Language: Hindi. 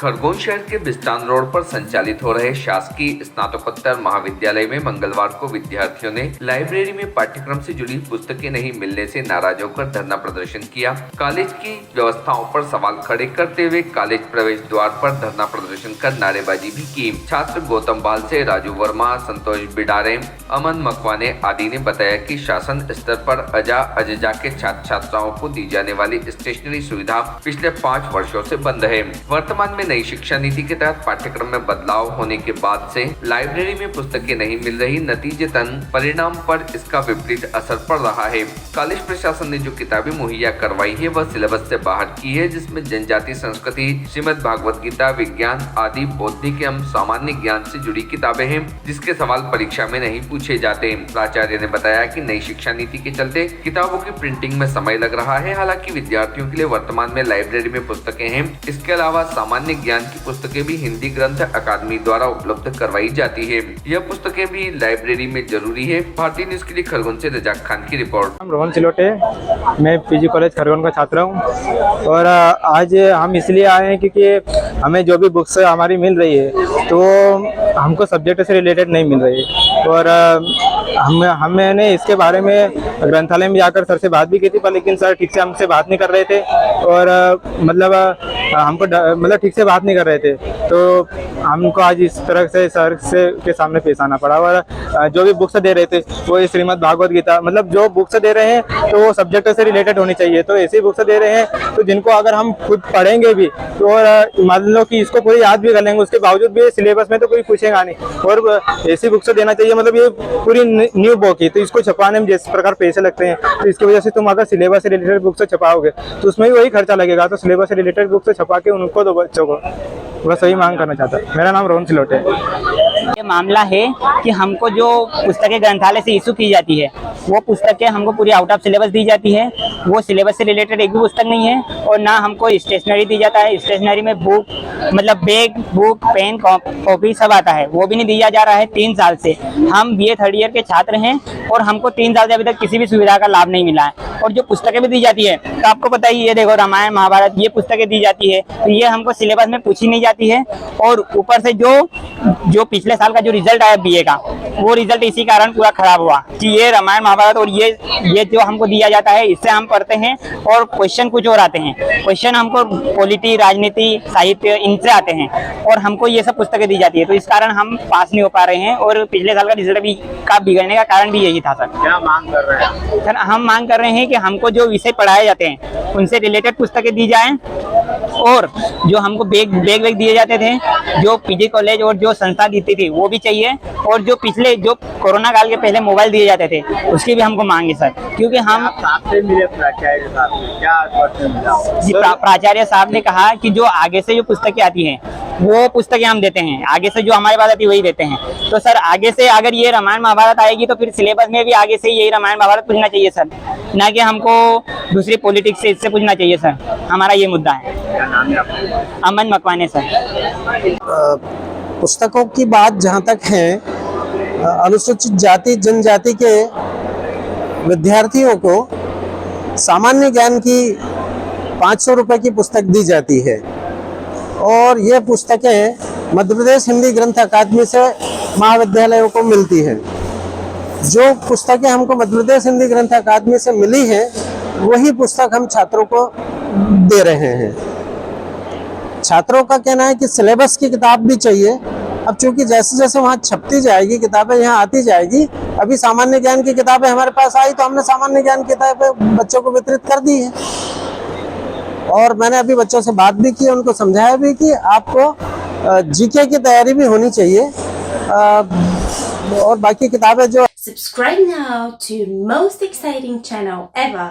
खरगोन शहर के बिस्तान रोड पर संचालित हो रहे शासकीय स्नातकोत्तर महाविद्यालय में मंगलवार को विद्यार्थियों ने लाइब्रेरी में पाठ्यक्रम से जुड़ी पुस्तकें नहीं मिलने से नाराज होकर धरना प्रदर्शन किया। कॉलेज की व्यवस्थाओं पर सवाल खड़े करते हुए कॉलेज प्रवेश द्वार पर धरना प्रदर्शन कर नारेबाजी भी की। छात्र गौतम बाल से राजू वर्मा, संतोष बिडारे, अमन मकवाने आदि ने बताया कि शासन स्तर पर अजा के छात्र छात्राओं को दी जाने वाली स्टेशनरी सुविधा पिछले 5 वर्षों से बंद है। वर्तमान में नई शिक्षा नीति के तहत पाठ्यक्रम में बदलाव होने के बाद से लाइब्रेरी में पुस्तकें नहीं मिल रही। नतीजतन परिणाम पर इसका विपरीत असर पड़ रहा है। कॉलेज प्रशासन ने जो किताबें मुहैया करवाई है वह सिलेबस से बाहर की है, जिसमें जनजाति संस्कृति, श्रीमद् भागवत गीता, विज्ञान आदि बौद्धिक एवं सामान्य ज्ञान से जुड़ी किताबें हैं, जिसके सवाल परीक्षा में नहीं पूछे जाते। प्राचार्य ने बताया कि नई शिक्षा नीति के चलते किताबों की प्रिंटिंग में समय लग रहा है। हालांकि विद्यार्थियों के लिए वर्तमान में लाइब्रेरी में पुस्तकें हैं। इसके अलावा सामान्य ज्ञान की पुस्तकें भी हिंदी ग्रंथ अकादमी द्वारा उपलब्ध करवाई जाती है। यह पुस्तकें भी लाइब्रेरी में जरूरी है। भारतीय न्यूज के लिए खरगोन से रजाक खान की रिपोर्ट। रोहन सिलोटे, मैं पीजी कॉलेज खरगोन का छात्र हूँ और आज हम इसलिए आए हैं क्योंकि हमें जो भी बुक्स हमारी मिल रही है तो हमको सब्जेक्ट से रिलेटेड नहीं मिल रही है और हमने इसके बारे में ग्रंथालय में जाकर सर से बात भी की थी, पर लेकिन सर ठीक से हमसे बात नहीं कर रहे थे और हमको ठीक से बात नहीं कर रहे थे, तो हमको आज इस तरह से सर के सामने पेश आना पड़ा। और जो भी बुक्स दे रहे थे वो श्रीमद् भागवत गीता, मतलब जो बुक्स दे रहे हैं तो वो सब्जेक्ट से रिलेटेड होनी चाहिए, तो ऐसी बुक्स दे रहे हैं तो जिनको अगर हम खुद पढ़ेंगे भी तो और मान लो कि इसको पूरी याद भी कर लेंगे, उसके बावजूद भी सिलेबस में तो कोई पूछेगा नहीं और ऐसी बुक्स देना चाहिए। मतलब ये पूरी न्यू बुक है तो इसको छपाने में जिस प्रकार पैसे लगते हैं तो इसकी वजह से तुम अगर सिलेबस से रिलेटेड बुक्स छपाओगे तो उसमें भी वही खर्चा लगेगा, तो सिलेबस से रिलेटेड बुक्स छपा के उनको दो बच्चों को। बस वही मांग करना चाहता है। मेरा नाम रोहन सिलोटे है। ये मामला है कि हमको जो पुस्तकें ग्रंथालय से इशू की जाती है वो पुस्तकें हमको पूरी आउट ऑफ सिलेबस दी जाती है। वो सिलेबस से रिलेटेड एक भी पुस्तक नहीं है और ना हमको स्टेशनरी दी जाता है। स्टेशनरी में बुक मतलब बैग, बुक, पेन, कॉपी सब आता है, वो भी नहीं दिया जा रहा है 3 साल से। हम बीए 3rd ईयर के छात्र हैं और हमको 3 साल से अभी तक किसी भी सुविधा का लाभ नहीं मिला है। और जो पुस्तकें भी दी जाती है तो आपको पता ही, ये देखो रामायण महाभारत ये पुस्तकें दी जाती है तो ये हमको सिलेबस में पूछी नहीं जाती है। और ऊपर से जो पिछले साल का जो रिजल्ट आया बीए का, वो रिजल्ट इसी कारण पूरा खराब हुआ कि ये रामायण महाभारत और ये जो हमको दिया जाता है इससे हम पढ़ते हैं और क्वेश्चन कुछ और आते हैं। क्वेश्चन हमको पॉलिटी, राजनीति, साहित्य इनसे आते हैं और हमको ये सब पुस्तकें दी जाती है, तो इस कारण हम पास नहीं हो पा रहे हैं। और पिछले साल का रिजल्ट भी का बिगड़ने का कारण भी यही था। सर क्या मांग कर रहे हैं? सर हम मांग कर रहे हैं कि हमको जो विषय पढ़ाए जाते हैं उनसे रिलेटेड पुस्तकें दी जाएं और जो हमको बैग दिए जाते थे, जो पीजी कॉलेज और जो संस्था देती थी वो भी चाहिए। और जो पिछले जो कोरोना काल के पहले मोबाइल दिए जाते थे उसकी भी हमको मांग है सर, क्योंकि हम आपसे मिले प्राचार्य साहब से क्या आश्वासन मिला? प्राचार्य साहब ने कहा कि जो आगे से जो पुस्तकें आती हैं वो पुस्तकें हम देते हैं, आगे से जो हमारे पास आती है वही देते हैं। तो सर आगे से अगर ये रामायण महाभारत आएगी तो फिर सिलेबस में भी आगे से यही रामायण महाभारत पूछना चाहिए सर, ना कि हमको दूसरी पॉलिटिक्स से इससे पूछना चाहिए सर। हमारा ये मुद्दा है। क्या नाम है आपका? अमन मकवाने सर। पुस्तकों की बात जहाँ तक है, अनुसूचित जाति जनजाति के विद्यार्थियों को सामान्य ज्ञान की 500 रुपये की पुस्तक दी जाती है और ये पुस्तकें मध्य प्रदेश हिंदी ग्रंथ अकादमी से महाविद्यालयों को मिलती हैं। जो पुस्तकें हमको मध्य प्रदेश हिंदी ग्रंथ अकादमी से मिली हैं वही पुस्तक हम छात्रों को दे रहे हैं। छात्रों का कहना है कि सिलेबस की किताब भी चाहिए। अब चूंकि जैसे जैसे वहाँ छपती जाएगी किताबें, यहाँ आती जाएगी, अभी सामान्य ज्ञान की किताबें हमारे पास आई तो हमने सामान्य ज्ञान की किताबें बच्चों को वितरित कर दी है। और मैंने अभी बच्चों से बात भी की, उनको समझाया भी कि आपको जीके की तैयारी भी होनी चाहिए और बाकी किताबें जो Subscribe now to most exciting channel ever.